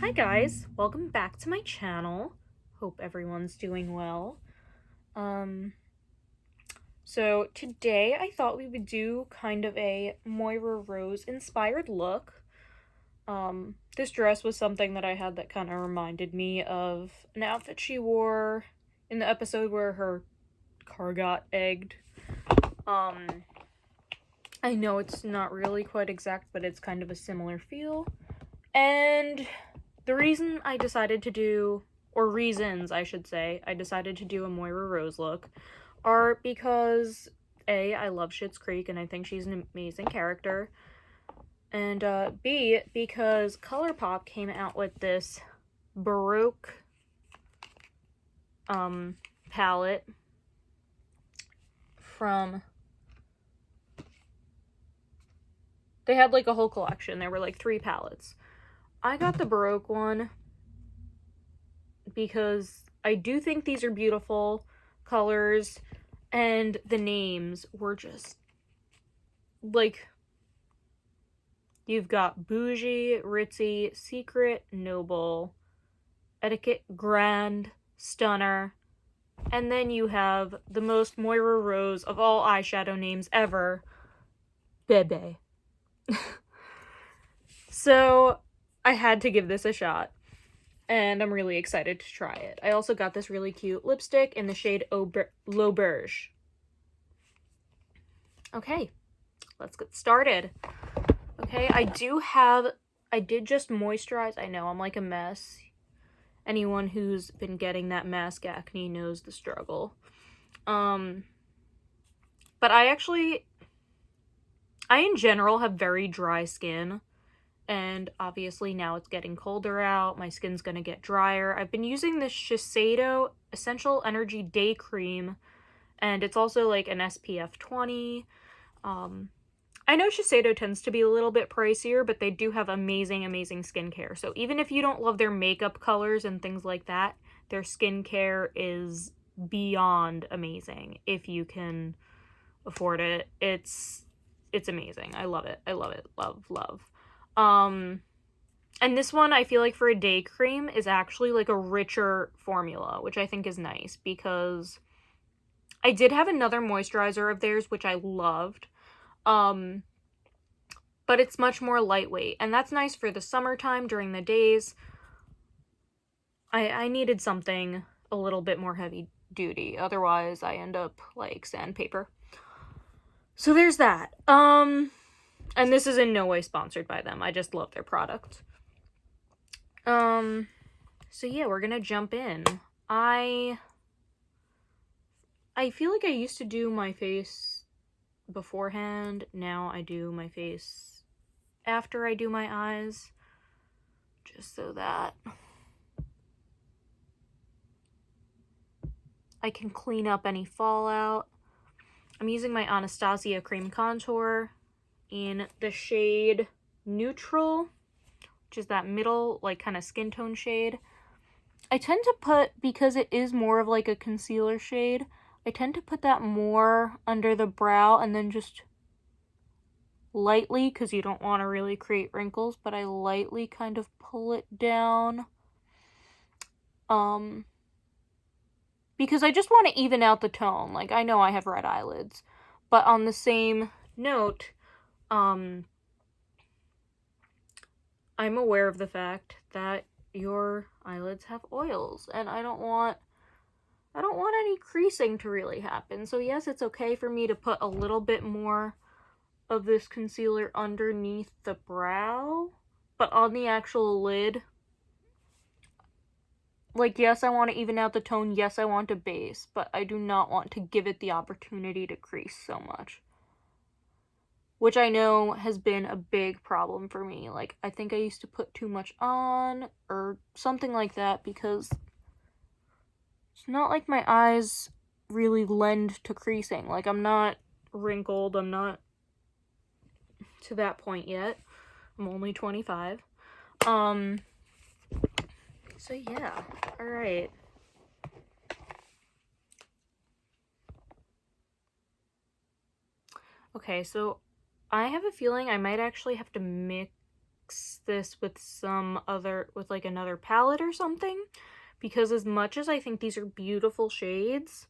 Hi guys, welcome back to my channel. Hope everyone's doing well. So today I thought we would do kind of a Moira Rose inspired look. This dress was something that I had that kind of reminded me of an outfit she wore in the episode where her car got egged. I know it's not really quite exact, but it's kind of a similar feel. And the reason I decided to do, or reasons I should say, I decided to do a Moira Rose look are because A, I love Schitt's Creek and I think she's an amazing character, and B, because ColourPop came out with this baroque palette from, they had like a whole collection. There were like 3 palettes. I got the baroque one because I do think these are beautiful colors, and the names were just like, you've got bougie, ritzy, secret, noble, etiquette, grand, stunner, and then you have the most Moira Rose of all eyeshadow names ever, Bebe. So I had to give this a shot, and I'm really excited to try it. I also got this really cute lipstick in the shade L'Auberge. Okay, let's get started. Okay, I did just moisturize. I know, I'm like a mess. Anyone who's been getting that mask acne knows the struggle. But I in general have very dry skin. And obviously now it's getting colder out. My skin's gonna get drier. I've been using this Shiseido Essential Energy Day Cream. And it's also like an SPF 20. I know Shiseido tends to be a little bit pricier, but they do have amazing, amazing skincare. So even if you don't love their makeup colors and things like that, their skincare is beyond amazing if you can afford it. It's amazing. I love it. I love it. Love, love. And this one, I feel like for a day cream, is actually like a richer formula, which I think is nice because I did have another moisturizer of theirs, which I loved. But it's much more lightweight, and that's nice for the summertime during the days. I needed something a little bit more heavy duty, otherwise I end up like sandpaper. So there's that. And this is in no way sponsored by them. I just love their product. So yeah, we're gonna jump in. I feel like I used to do my face beforehand. Now I do my face after I do my eyes, just so that I can clean up any fallout. I'm using my Anastasia Cream Contour in the shade Neutral, which is that middle, like, kind of skin tone shade. I tend to put, because it is more of like a concealer shade, I tend to put that more under the brow and then just lightly, because you don't want to really create wrinkles, but I lightly kind of pull it down. Because I just want to even out the tone. Like, I know I have red eyelids, but on the same note, I'm aware of the fact that your eyelids have oils, and I don't want any creasing to really happen. So yes, it's okay for me to put a little bit more of this concealer underneath the brow, but on the actual lid, like, yes, I want to even out the tone, yes, I want to base, but I do not want to give it the opportunity to crease so much. Which I know has been a big problem for me. Like, I think I used to put too much on, or something like that, because it's not like my eyes really lend to creasing. Like, I'm not wrinkled, I'm not to that point yet. I'm only 25. So yeah, alright. Okay, so I have a feeling I might actually have to mix mix this with like another palette or something, because as much as I think these are beautiful shades,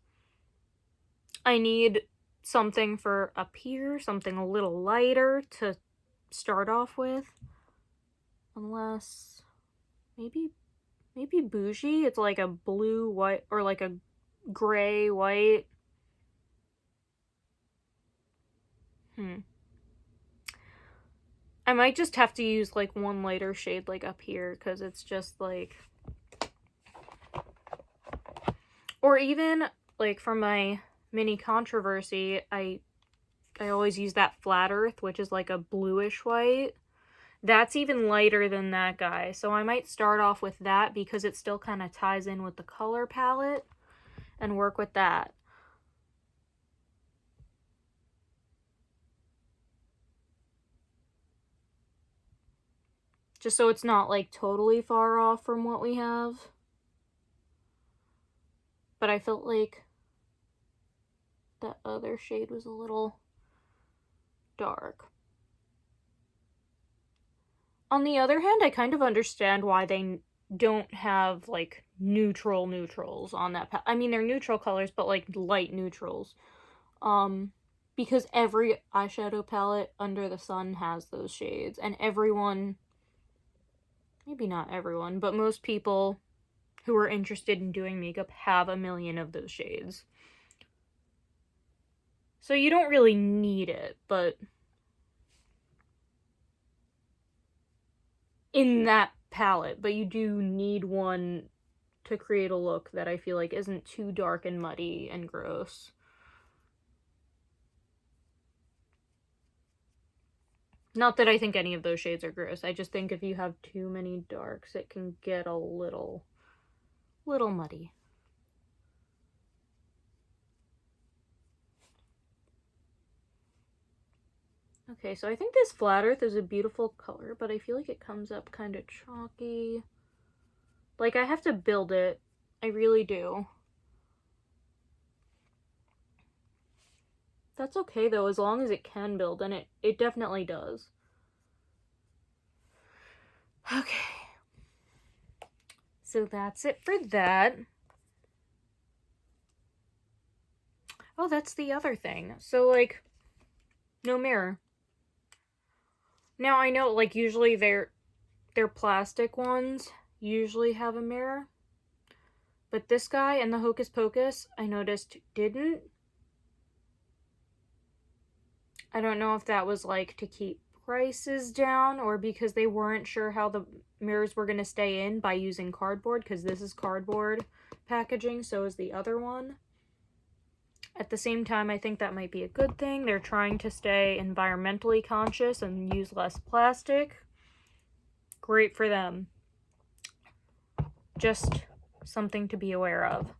I need something for up here, something a little lighter to start off with. Unless, maybe Bougie, it's like a blue, white, or like a gray, white. I might just have to use like one lighter shade like up here, because it's just like, or even like for my mini controversy, I always use that Flat Earth, which is like a bluish white. That's even lighter than that guy, so I might start off with that because it still kind of ties in with the color palette and work with that. Just so it's not like totally far off from what we have. But I felt like that other shade was a little dark. On the other hand, I kind of understand why they don't have like neutrals on that palette. I mean, they're neutral colors, but like light neutrals. Because every eyeshadow palette under the sun has those shades, and everyone, maybe not everyone, but most people who are interested in doing makeup have a million of those shades. So you don't really need it, but in that palette, but you do need one to create a look that I feel like isn't too dark and muddy and gross. Not that I think any of those shades are gross. I just think if you have too many darks, it can get a little muddy. Okay, so I think this Flat Earth is a beautiful color, but I feel like it comes up kind of chalky. Like, I have to build it. I really do. That's okay, though, as long as it can build, and it definitely does. Okay. So that's it for that. Oh, that's the other thing. So, like, no mirror. Now, I know, like, usually they're plastic ones usually have a mirror. But this guy and the Hocus Pocus, I noticed, didn't. I don't know if that was, like, to keep prices down or because they weren't sure how the mirrors were going to stay in by using cardboard, because this is cardboard packaging, so is the other one. At the same time, I think that might be a good thing. They're trying to stay environmentally conscious and use less plastic. Great for them. Just something to be aware of.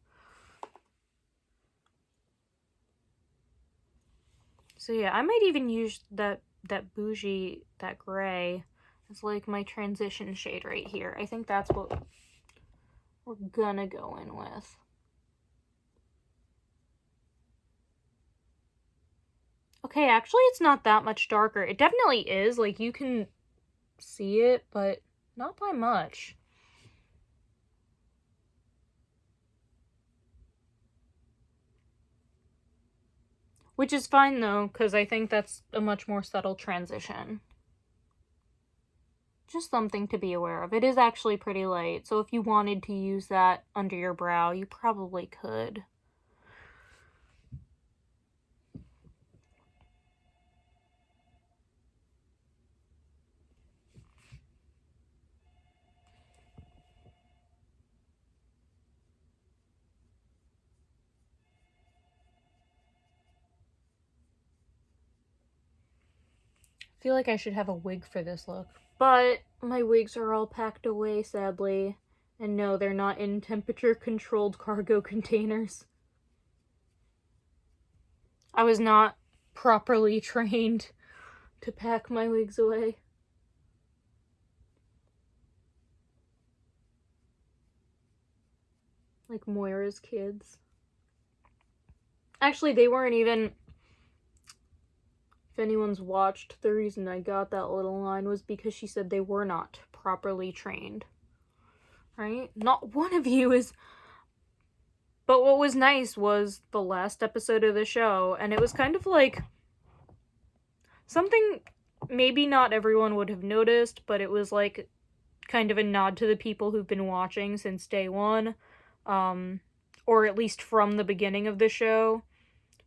So yeah, I might even use that Bougie, that gray, as like my transition shade right here. I think that's what we're gonna go in with. Okay, actually it's not that much darker. It definitely is, like you can see it, but not by much. Which is fine though, because I think that's a much more subtle transition. Just something to be aware of. It is actually pretty light, so if you wanted to use that under your brow, you probably could. I feel like I should have a wig for this look. But my wigs are all packed away, sadly. And no, they're not in temperature-controlled cargo containers. I was not properly trained to pack my wigs away. Like Moira's kids. Actually, they weren't even If anyone's watched, the reason I got that little line was because she said they were not properly trained. Right? Not one of you is. But what was nice was the last episode of the show, and it was kind of like something maybe not everyone would have noticed, but it was like kind of a nod to the people who've been watching since day one, or at least from the beginning of the show,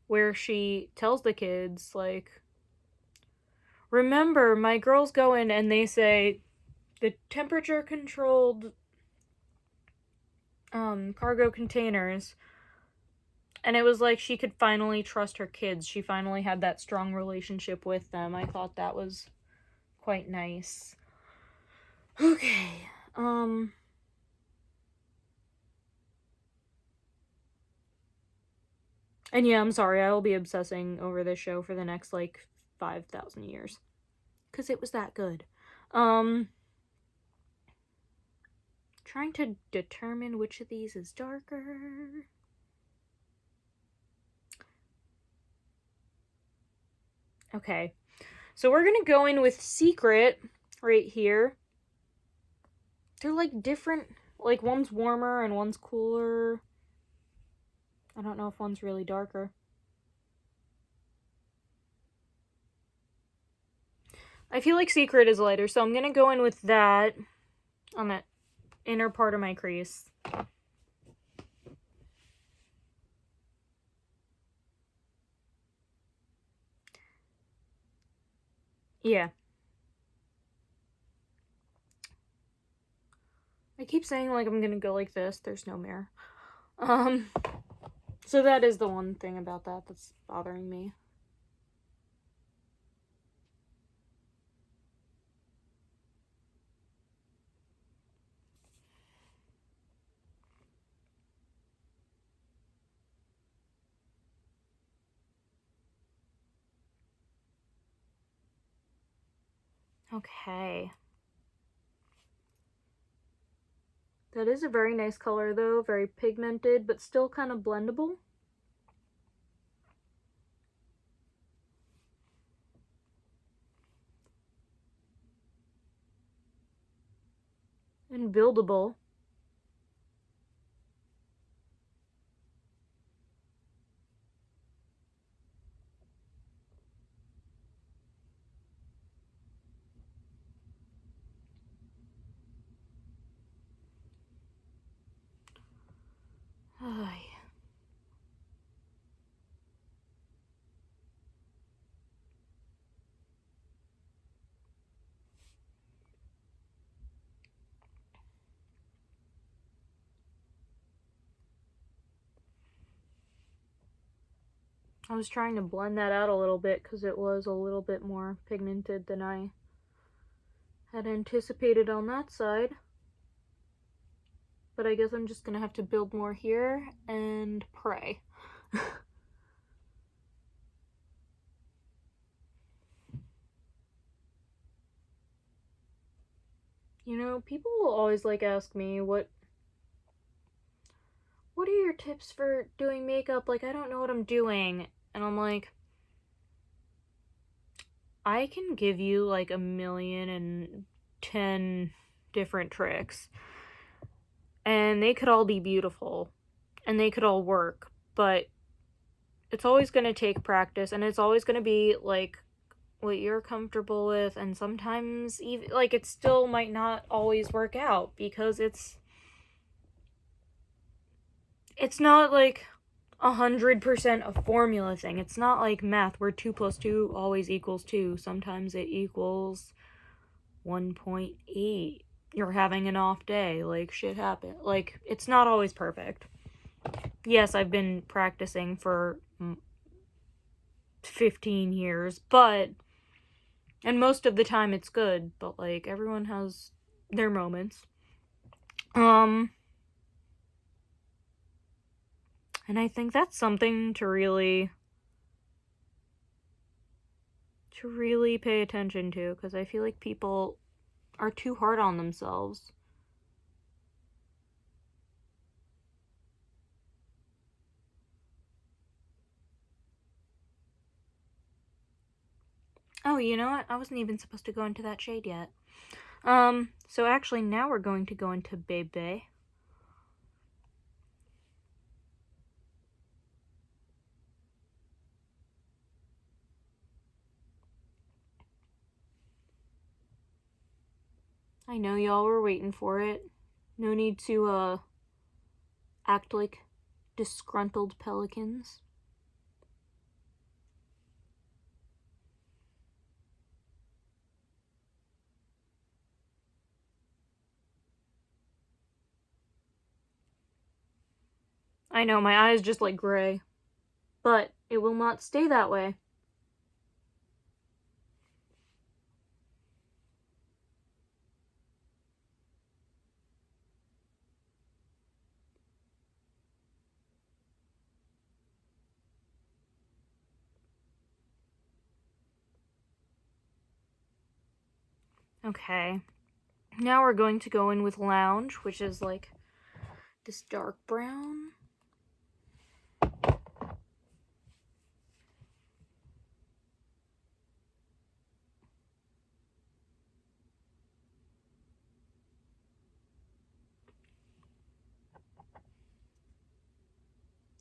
where she tells the kids, like, remember, my girls go in and they say the temperature controlled cargo containers. And it was like she could finally trust her kids. She finally had that strong relationship with them. I thought that was quite nice. Okay. And yeah, I'm sorry. I will be obsessing over this show for the next, 5,000 years. Because it was that good. Trying to determine which of these is darker. Okay. So we're gonna go in with Secret right here. They're, different. One's warmer and one's cooler. I don't know if one's really darker. I feel like Secret is lighter, so I'm gonna go in with that on the inner part of my crease. Yeah. I keep saying, I'm gonna go like this. There's no mirror. So that is the one thing about that that's bothering me. Okay. That is a very nice color, though. Very pigmented, but still kind of blendable. And buildable. I was trying to blend that out a little bit because it was a little bit more pigmented than I had anticipated on that side. But I guess I'm just gonna have to build more here and pray. You know, people will always ask me what are your tips for doing makeup? I don't know what I'm doing. And I'm like, I can give you 1,000,010 different tricks. And they could all be beautiful. And they could all work. But it's always going to take practice. And it's always going to be what you're comfortable with. And sometimes even it still might not always work out. Because it's not 100% a formula thing. It's not like math where 2 plus 2 always equals 2. Sometimes it equals 1.8. You're having an off day. Shit happens. It's not always perfect. Yes, I've been practicing for 15 years, and most of the time it's good, but everyone has their moments. And I think that's something to really pay attention to, because I feel like people are too hard on themselves. Oh, you know what? I wasn't even supposed to go into that shade yet. So actually now we're going to go into Bebe. I know y'all were waiting for it. No need to, act like disgruntled pelicans. I know, my eyes just like gray. But it will not stay that way. Okay. Now we're going to go in with Lounge, which is like this dark brown.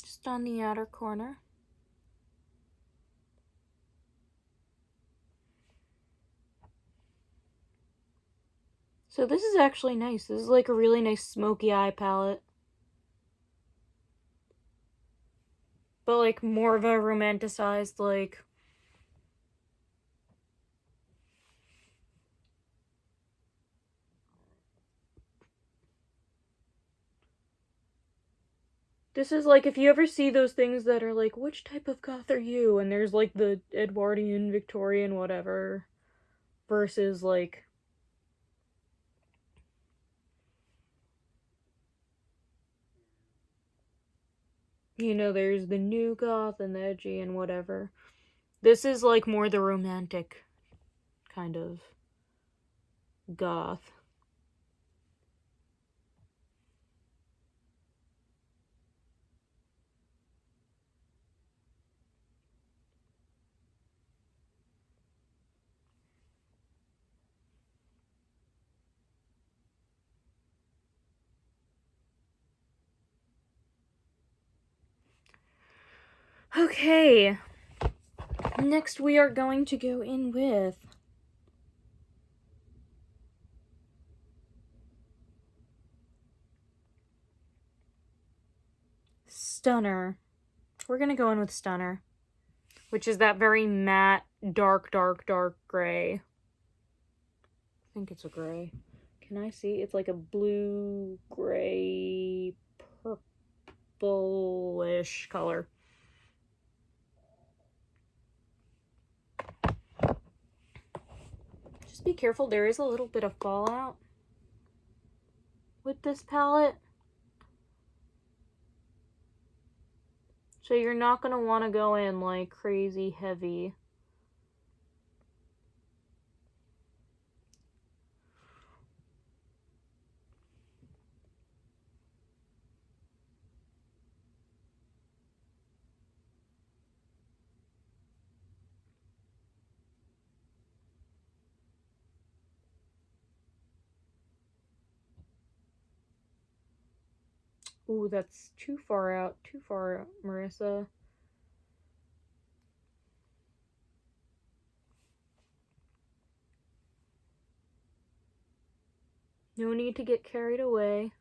Just on the outer corner. So this is actually nice. This is like a really nice smoky eye palette. But like more of a romanticized, like... This is like, if you ever see those things that are like, which type of goth are you? And there's like the Edwardian, Victorian, whatever, versus like... You know, there's the new goth and the edgy and whatever. This is like more the romantic kind of goth. Okay. Next we are going to go in with Stunner. We're gonna go in with Stunner, which is that very matte, dark gray. I think it's a gray. Can I see? It's like a blue, gray, purplish color. Just be careful, there is a little bit of fallout with this palette. So you're not going to want to go in like crazy heavy. Ooh, that's too far out. Too far out, Marissa. No need to get carried away.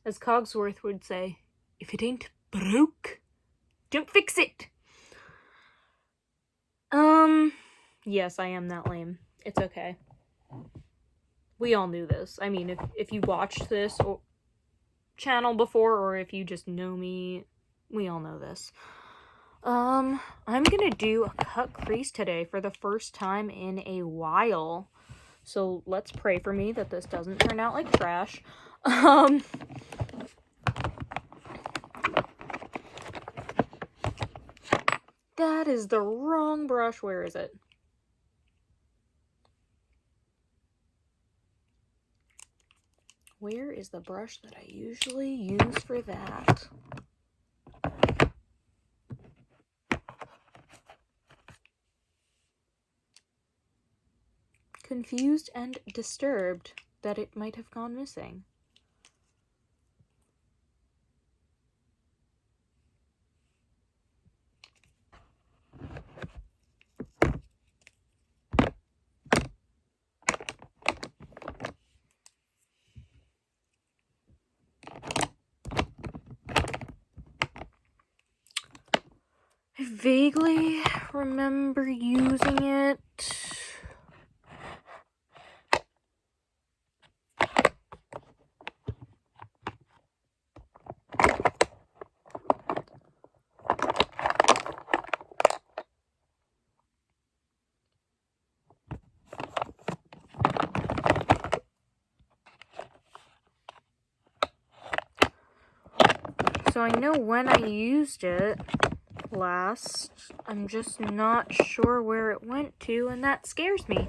As Cogsworth would say, if it ain't broke, don't fix it. Yes, I am that lame. It's okay. We all knew this. I mean, if you watched this channel before, or if you just know me, we all know this. I'm gonna do a cut crease today for the first time in a while. So let's pray for me that this doesn't turn out like trash. That is the wrong brush. Where is it? Where is the brush that I usually use for that? confused and disturbed that it might have gone missing. I vaguely remember using it. So I know when I used it last. I'm just not sure where it went to, and that scares me.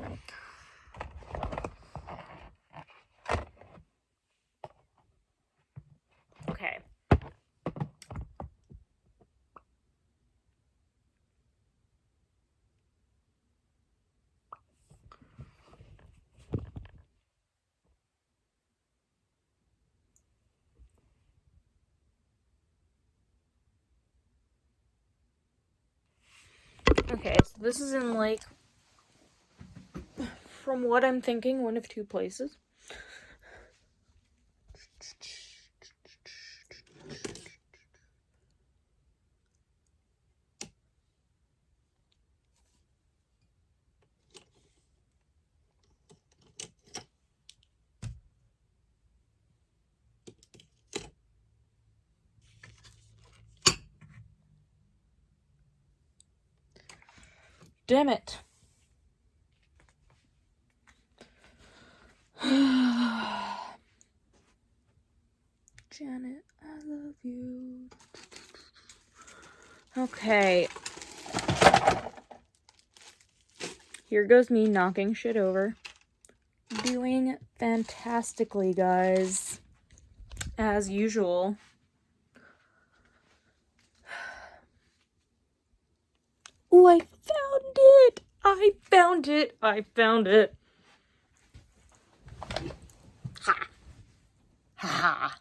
Okay. Okay, so this is in, like, from what I'm thinking, one of two places. Damn it. Janet, I love you. Okay. Here goes me knocking shit over. Doing fantastically, guys. As usual. Oh, I found it! I found it! I found it! Ha! Ha ha!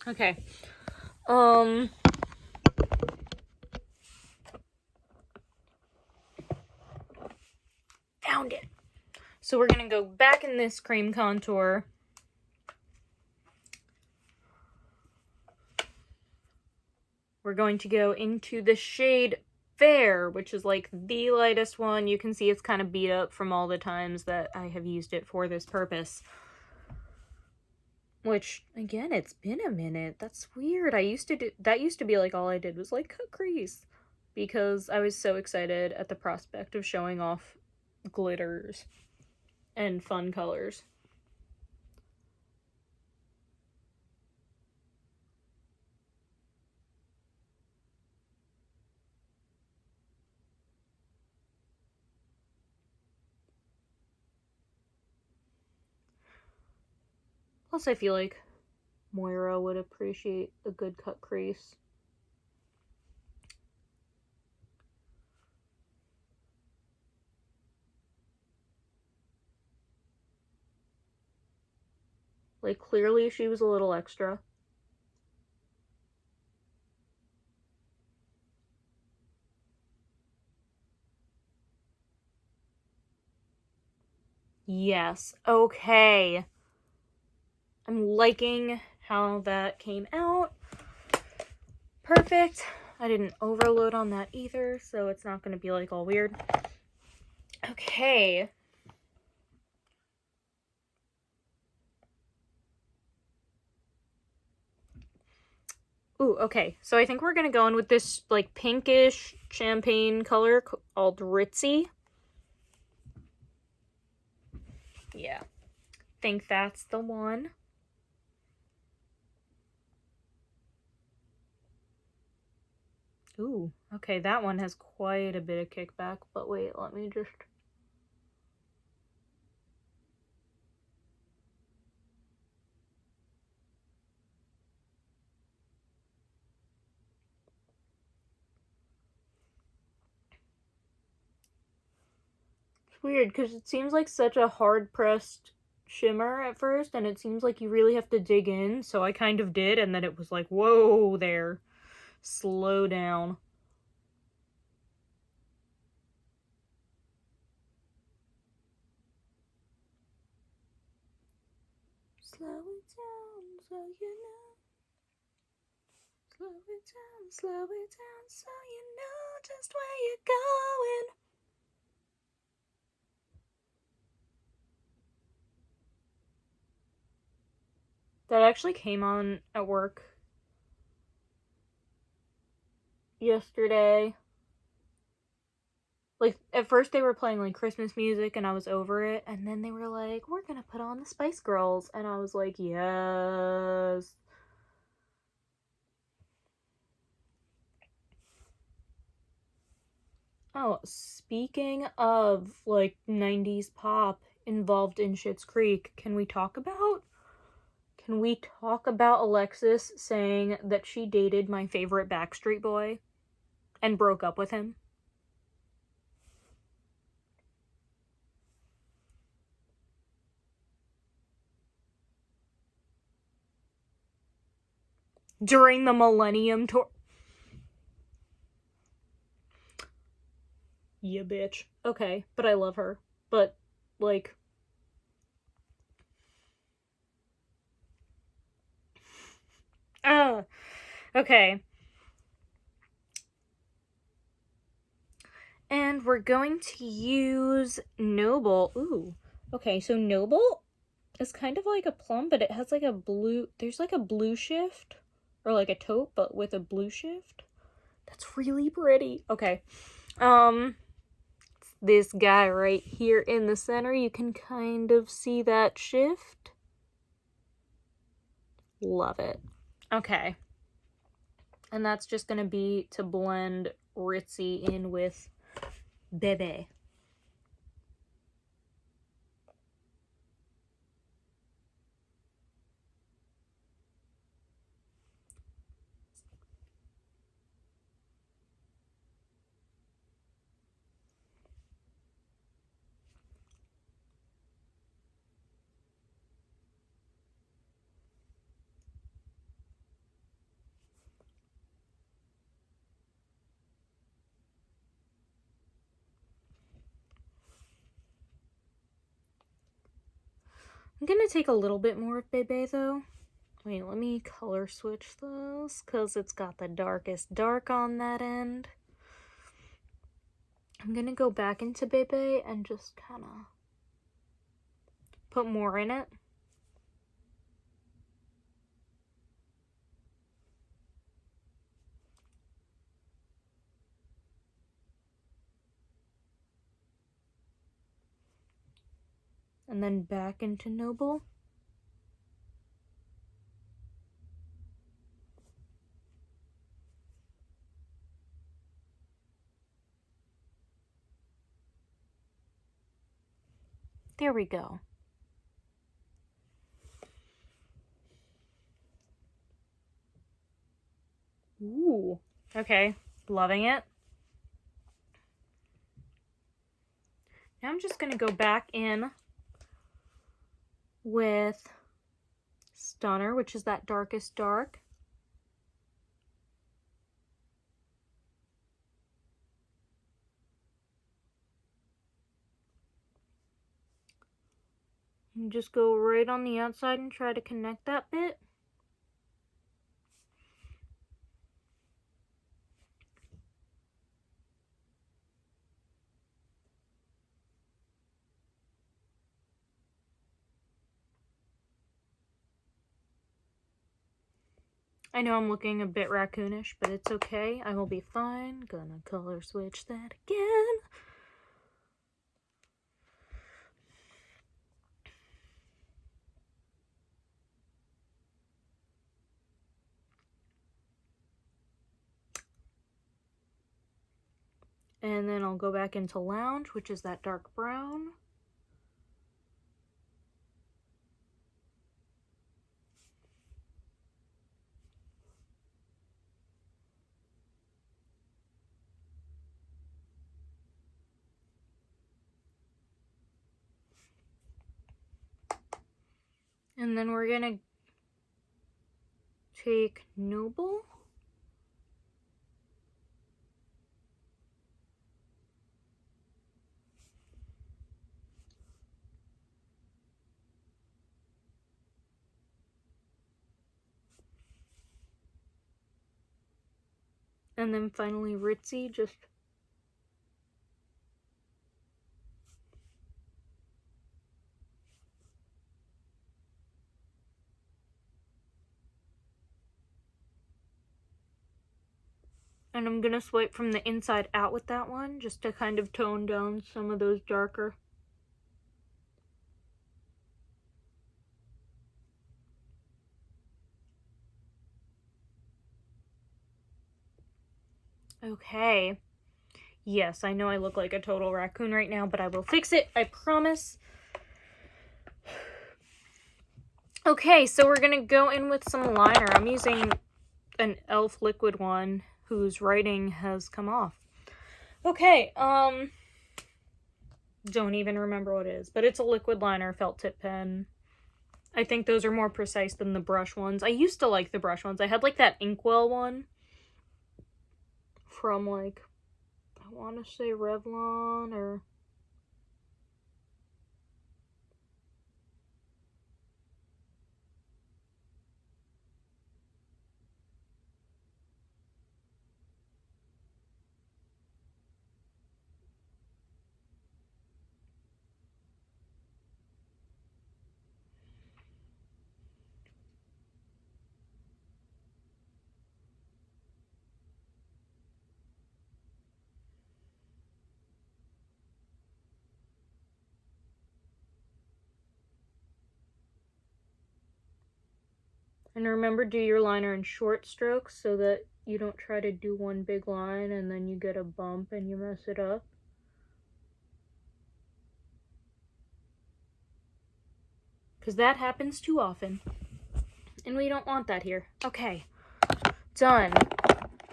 Okay. Found it. So we're gonna go back in this cream contour. We're going to go into the shade Fair, which is like the lightest one. You can see it's kind of beat up from all the times that I have used it for this purpose. Which, again, it's been a minute. That's weird. That used to be like all I did was like cut crease. Because I was so excited at the prospect of showing off glitters and fun colors. Plus, I feel like Moira would appreciate a good cut crease. Like, clearly she was a little extra. Yes, okay. I'm liking how that came out. Perfect. I didn't overload on that either, so it's not going to be like all weird. Okay. Ooh, okay. So I think we're going to go in with this like pinkish champagne color called Ritzy. Yeah. Think that's the one. Ooh, okay, that one has quite a bit of kickback, but wait, let me just... weird because it seems like such a hard pressed shimmer at first, and it seems like you really have to dig in. So I kind of did, and then it was like, whoa, there, slow down. Slow it down, so you know. Slow it down, so you know just where you're going. That actually came on at work yesterday. Like, at first they were playing, like, Christmas music, and I was over it, and then they were like, we're gonna put on the Spice Girls, and I was like, yes. Oh, speaking of, like, 90s pop involved in Schitt's Creek, can we talk about Alexis saying that she dated my favorite Backstreet Boy and broke up with him? During the Millennium Tour. Yeah, bitch. Okay, but I love her. But, like... Okay. And we're going to use Noble. Ooh. Okay, so Noble is kind of like a plum, but it has like a blue... There's like a blue shift. Or like a taupe, but with a blue shift. That's really pretty. Okay. This guy right here in the center, you can kind of see that shift. Love it. Okay. And that's just gonna be to blend Ritzy in with Bebe. I'm gonna take a little bit more of Bebe though. Wait, let me color switch those because it's got the darkest dark on that end. I'm gonna go back into Bebe and just kind of put more in it. And then back into Noble. There we go. Ooh. Okay. Loving it. Now I'm just going to go back in with Stunner, which is that darkest dark. And just go right on the outside and try to connect that bit. I know I'm looking a bit raccoonish, but it's okay. I will be fine. Gonna color switch that again. And then I'll go back into Lounge, which is that dark brown. And then we're gonna take Noble. And then finally Ritzy, just... And I'm gonna swipe from the inside out with that one, just to kind of tone down some of those darker. Okay. Yes, I know I look like a total raccoon right now, but I will fix it, I promise. Okay, so we're gonna go in with some liner. I'm using an e.l.f. liquid one whose writing has come off. Okay, don't even remember what it is, but it's a liquid liner felt tip pen. I think those are more precise than the brush ones. I used to like the brush ones. I had like that Inkwell one from like, I want to say Revlon or... And remember, do your liner in short strokes so that you don't try to do one big line and then you get a bump and you mess it up. Because that happens too often. And we don't want that here. Okay. Done.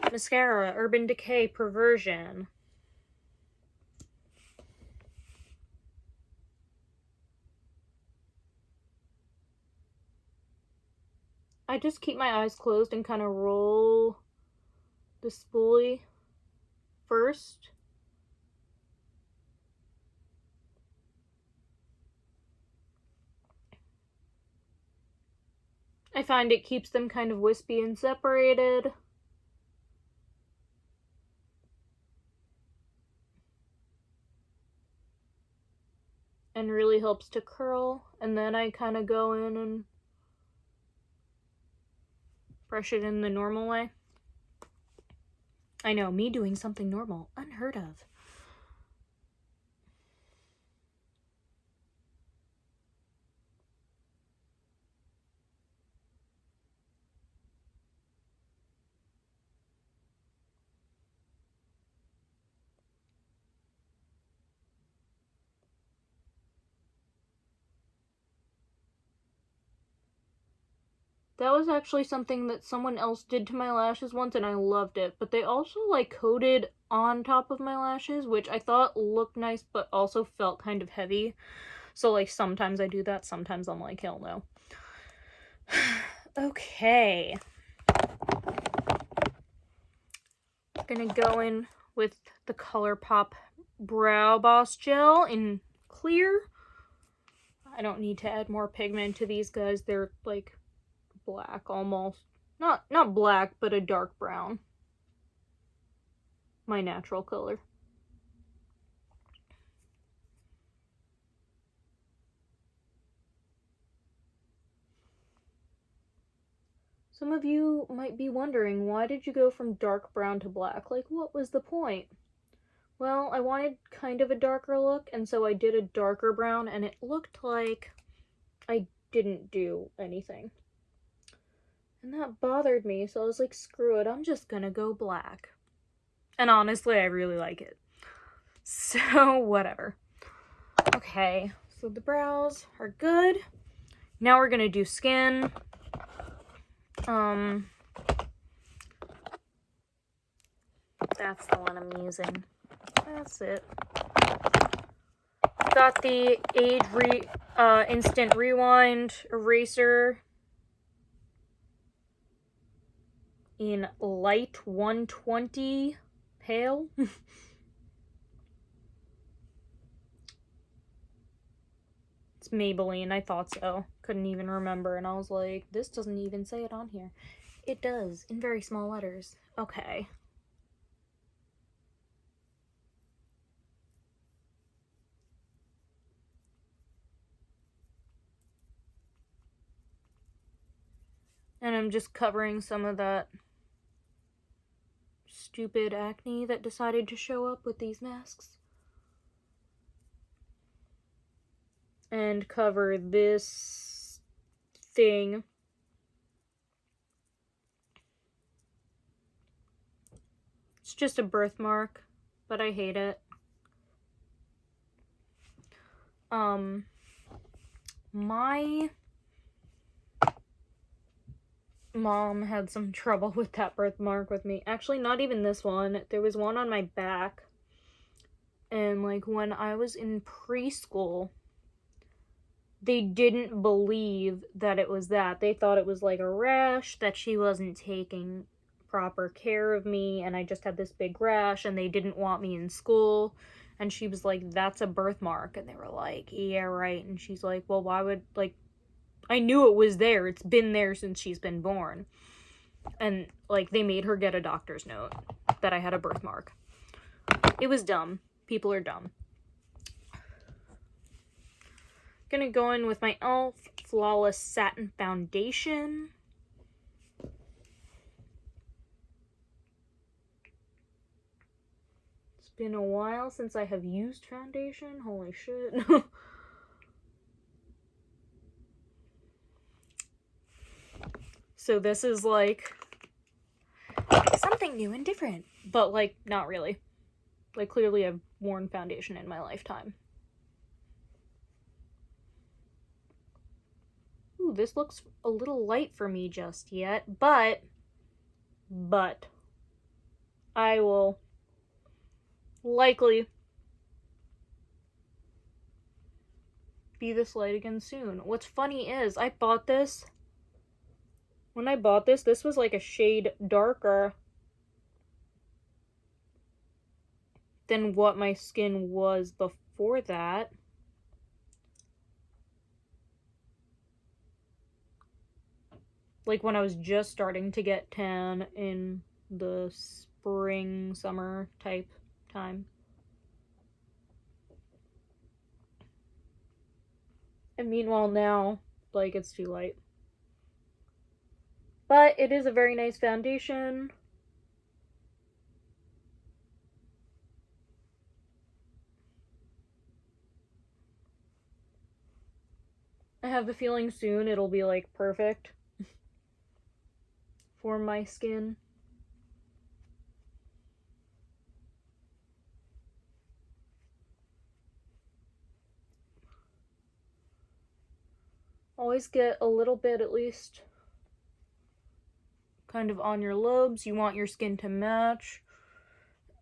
Mascara, Urban Decay, Perversion. I just keep my eyes closed and kind of roll the spoolie first. I find it keeps them kind of wispy and separated. And really helps to curl. And then I kind of go in and brush it in the normal way. I know, me doing something normal. Unheard of. That was actually something that someone else did to my lashes once, and I loved it. But they also, like, coated on top of my lashes, which I thought looked nice, but also felt kind of heavy. So, like, sometimes I do that, sometimes I'm like, hell no. Okay. Gonna go in with the ColourPop Brow Boss Gel in clear. I don't need to add more pigment to these guys. They're, like, black almost. Not black, but a dark brown. My natural color. Some of you might be wondering, why did you go from dark brown to black? Like, what was the point? Well, I wanted kind of a darker look, and so I did a darker brown, and it looked like I didn't do anything. And that bothered me, so I was like, screw it, I'm just gonna go black. And honestly, I really like it. So, whatever. Okay, so the brows are good. Now we're gonna do skin. That's the one I'm using. That's it. Got the Age Instant Rewind Eraser in Light 120 Pale. It's Maybelline, I thought so. Couldn't even remember, and I was like, this doesn't even say it on here. It does, in very small letters. Okay. And I'm just covering some of that stupid acne that decided to show up with these masks. And cover this thing. It's just a birthmark, but I hate it. My mom had some trouble with that birthmark with me. Actually, not even this one. There was one on my back. And, like, when I was in preschool, they didn't believe that it was that. They thought it was, like, a rash, that she wasn't taking proper care of me, and I just had this big rash, and they didn't want me in school. And she was like, that's a birthmark. And they were like, yeah, right. And she's like, well, why would, like, I knew it was there. It's been there since she's been born. And, like, they made her get a doctor's note that I had a birthmark. It was dumb. People are dumb. Gonna go in with my e.l.f. Flawless Satin Foundation. It's been a while since I have used foundation. Holy shit. So this is like something new and different, but like not really. Like clearly I've worn foundation in my lifetime. Ooh, this looks a little light for me just yet, but I will likely be this light again soon. What's funny is I bought this. When I bought this, this was like a shade darker than what my skin was before that. Like when I was just starting to get tan in the spring, summer type time. And meanwhile now, like, it's too light. But it is a very nice foundation. I have the feeling soon it'll be, like, perfect for my skin. Always get a little bit at least kind of on your lobes. You want your skin to match.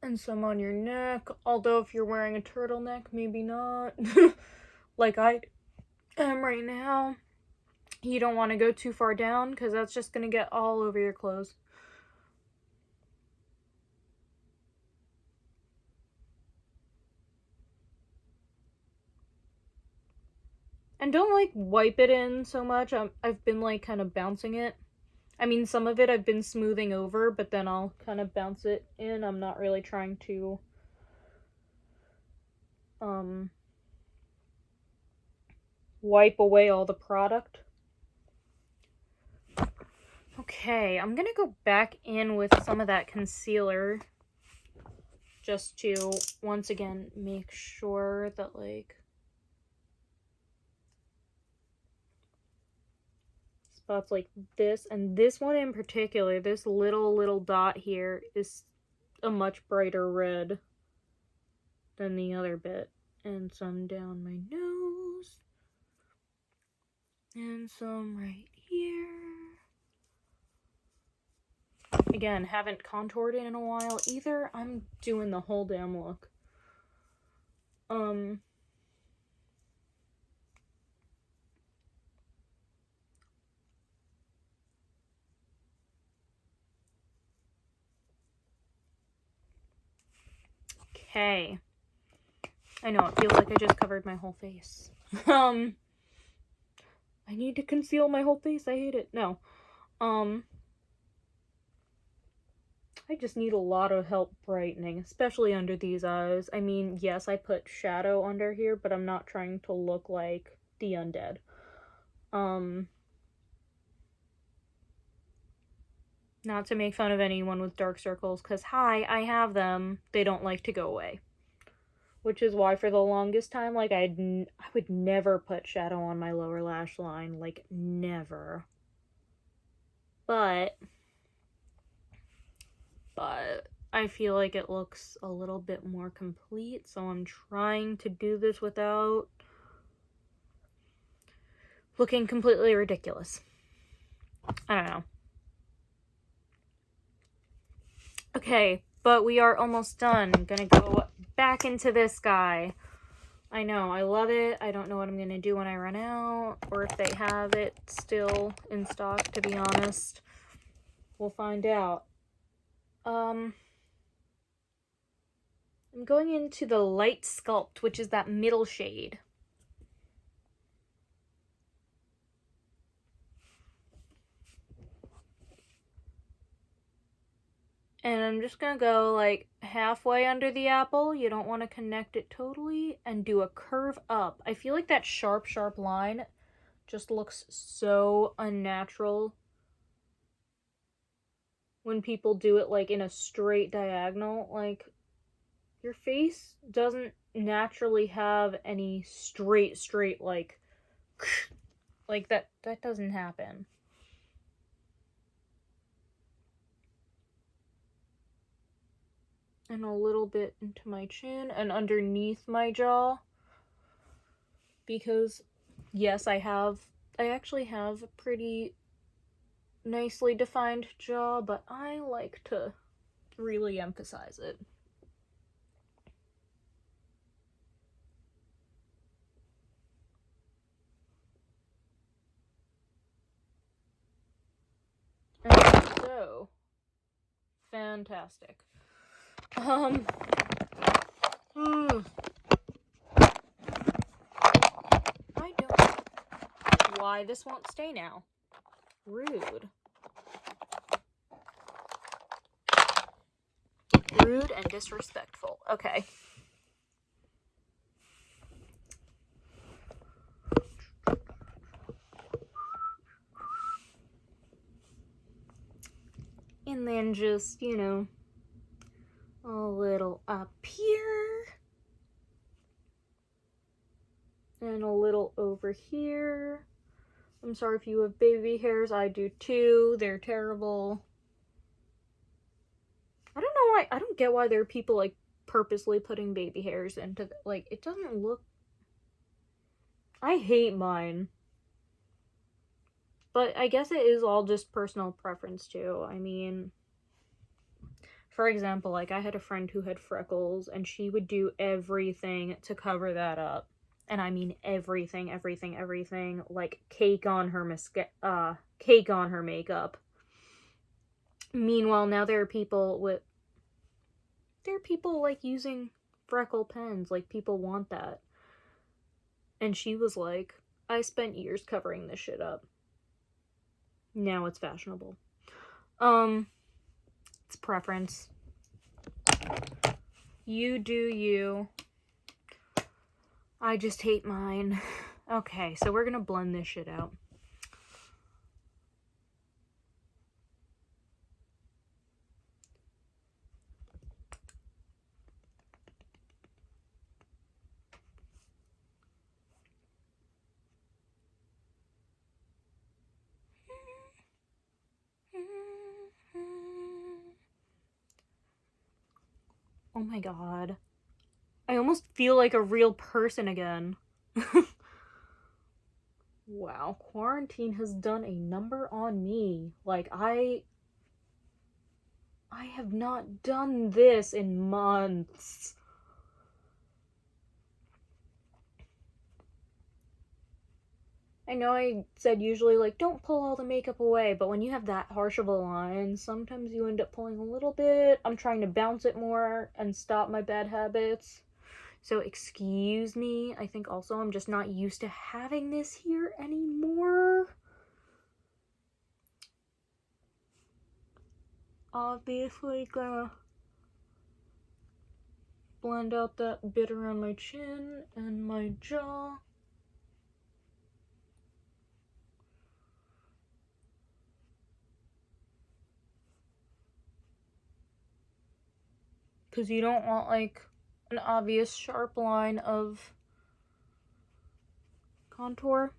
And some on your neck. Although if you're wearing a turtleneck, maybe not. Like I am right now. You don't want to go too far down because that's just going to get all over your clothes. And don't, like, wipe it in so much. I've been, like, kind of bouncing it. I mean, some of it I've been smoothing over, but then I'll kind of bounce it in. I'm not really trying to, wipe away all the product. Okay, I'm gonna go back in with some of that concealer just to, once again, make sure that, like, spots like this, and this one in particular, this little dot here is a much brighter red than the other bit. And some down my nose. And some right here. Again, haven't contoured it in a while either. I'm doing the whole damn look. Okay. I know, it feels like I just covered my whole face. I need to conceal my whole face. I hate it. No. I just need a lot of help brightening, especially under these eyes. I mean, yes, I put shadow under here, but I'm not trying to look like the undead. Not to make fun of anyone with dark circles, because hi, I have them. They don't like to go away. Which is why for the longest time, like, I would never put shadow on my lower lash line. Like, never. But I feel like it looks a little bit more complete, so I'm trying to do this without looking completely ridiculous. I don't know. Okay, but we are almost done. I'm gonna go back into this guy. I know, I love it. I don't know what I'm gonna do when I run out, or if they have it still in stock, to be honest. We'll find out. I'm going into the light sculpt, which is that middle shade. And I'm just gonna go like halfway under the apple. You don't want to connect it totally, and do a curve up. I feel like that sharp line just looks so unnatural when people do it like in a straight diagonal. Like, your face doesn't naturally have any straight like that doesn't happen. And a little bit into my chin and underneath my jaw, because yes, I actually have a pretty nicely defined jaw, but I like to really emphasize it. And so fantastic. I don't know why this won't stay now. Rude. Rude and disrespectful. Okay. And then just, you know, a little up here. And a little over here. I'm sorry if you have baby hairs. I do too. They're terrible. I don't know why. I don't get why there are people like purposely putting baby hairs into like, it doesn't look. I hate mine. But I guess it is all just personal preference too. I mean, for example, like, I had a friend who had freckles, and she would do everything to cover that up. And I mean everything, like cake on her makeup. Meanwhile, now there are people like using freckle pens, like people want that. And she was like, I spent years covering this shit up. Now it's fashionable. It's preference. You do you. I just hate mine. Okay, so we're gonna blend this shit out. Oh my god. I almost feel like a real person again. Wow, quarantine has done a number on me. Like, I have not done this in months. I know I said usually, like, don't pull all the makeup away, but when you have that harsh of a line, sometimes you end up pulling a little bit. I'm trying to bounce it more and stop my bad habits. So excuse me. I think also I'm just not used to having this here anymore. Obviously gonna blend out that bit around my chin and my jaw. Because you don't want, like, an obvious sharp line of contour.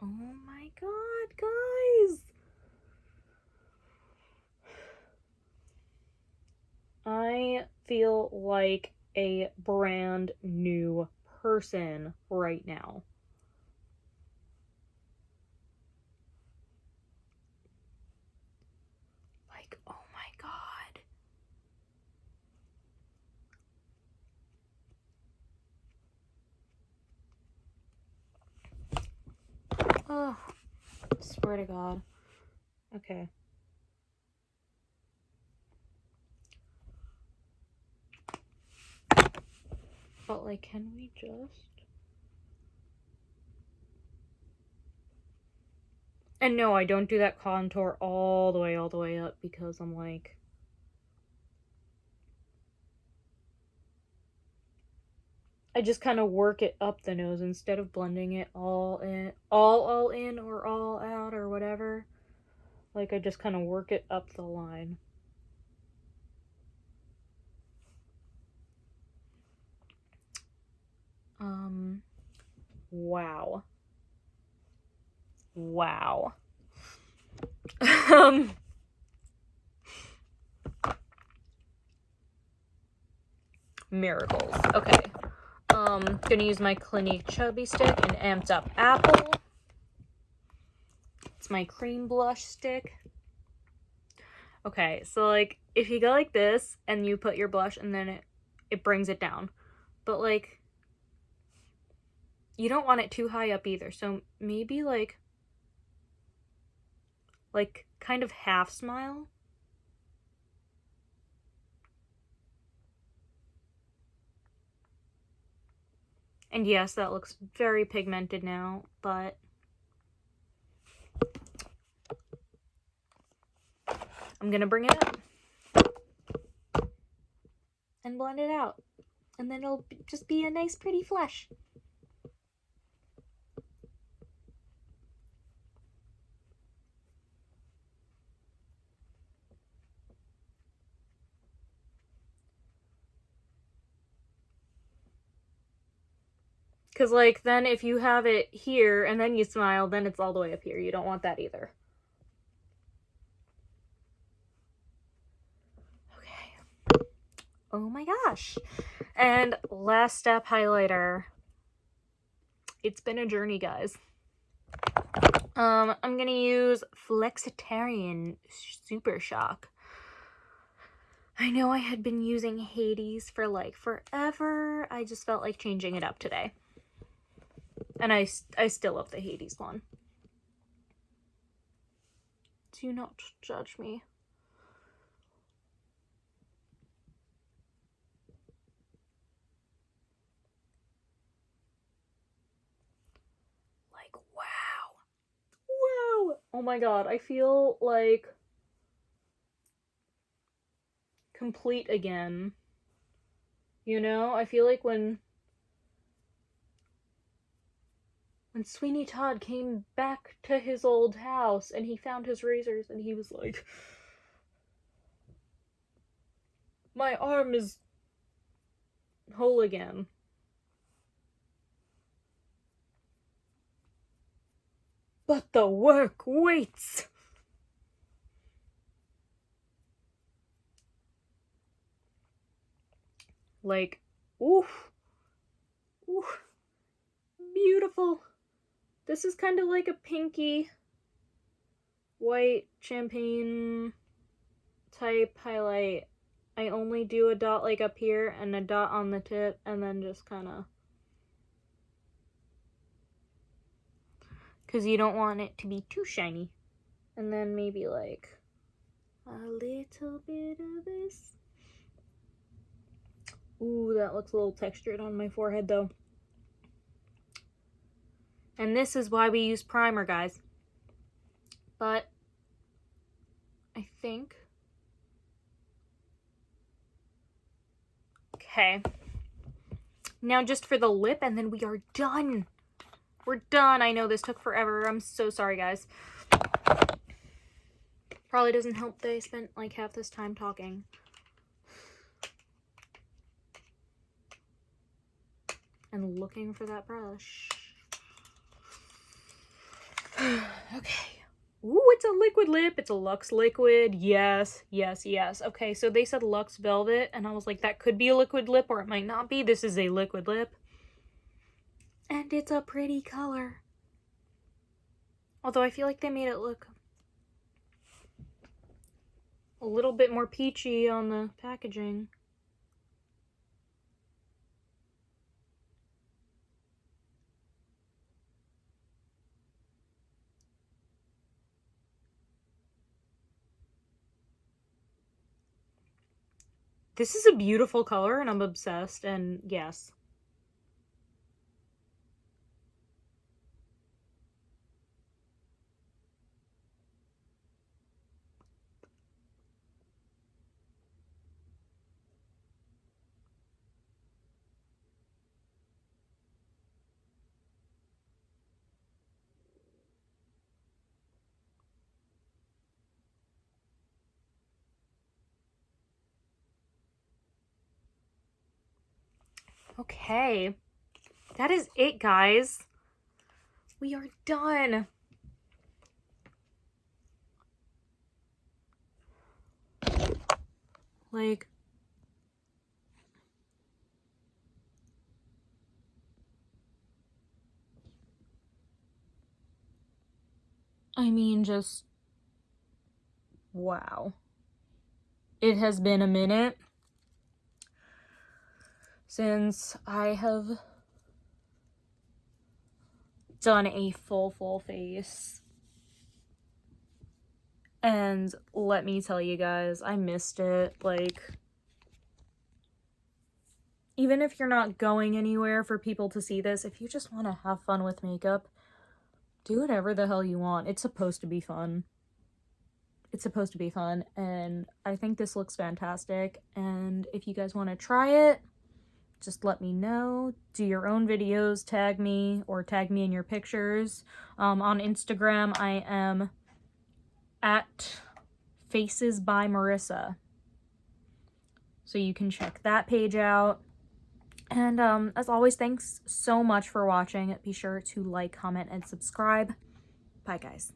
Oh my god, guys! I feel like a brand new person right now. Like, oh my god. Oh, swear to god. Okay. But, like, can we just... And no, I don't do that contour all the way up, because I'm like... I just kind of work it up the nose instead of blending it all in or all out or whatever. Like, I just kind of work it up the line. Wow. Wow. Miracles. Okay. Gonna use my Clinique Chubby Stick and Amped Up Apple. It's my cream blush stick. Okay, so, like, if you go like this and you put your blush and then it brings it down. But, like, you don't want it too high up either. So maybe, like kind of half smile. And yes, that looks very pigmented now, but I'm gonna bring it up and blend it out. And then it'll just be a nice pretty flush. Because, like, then if you have it here and then you smile, then it's all the way up here. You don't want that either. Okay. Oh my gosh. And last step, highlighter. It's been a journey, guys. I'm gonna use Flexitarian Super Shock. I know I had been using Hades for, like, forever. I just felt like changing it up today. And I still love the Hades one. Do not judge me. Like, wow. Wow. Oh my god, I feel, like, complete again. You know? I feel like when Sweeney Todd came back to his old house and he found his razors and he was like, my arm is whole again. But the work waits. Like, oof. Oof. Beautiful. This is kind of like a pinky white champagne type highlight. I only do a dot like up here and a dot on the tip, and then just kind of, because you don't want it to be too shiny. And then maybe like a little bit of this. Ooh, that looks a little textured on my forehead though. And this is why we use primer, guys. But I think, okay. Now just for the lip, and then we are done. We're done. I know this took forever. I'm so sorry, guys. Probably doesn't help that I spent like half this time talking. And looking for that brush. Okay. Ooh, it's a liquid lip. It's a Luxe liquid. Yes, yes, yes. Okay, so they said Luxe Velvet, and I was like, that could be a liquid lip, or it might not be. This is a liquid lip. And it's a pretty color. Although I feel like they made it look a little bit more peachy on the packaging. This is a beautiful color, and I'm obsessed, and yes. Okay. That is it, guys. We are done. Like, I mean, just, wow. It has been a minute since I have done a full face. And let me tell you guys, I missed it. Like, even if you're not going anywhere for people to see this, if you just want to have fun with makeup, do whatever the hell you want. It's supposed to be fun. It's supposed to be fun, and I think this looks fantastic. And if you guys want to try it, just let me know. Do your own videos, tag me, or tag me in your pictures. On Instagram, I am at Faces by Marissa. So you can check that page out. And as always, thanks so much for watching. Be sure to like, comment, and subscribe. Bye, guys.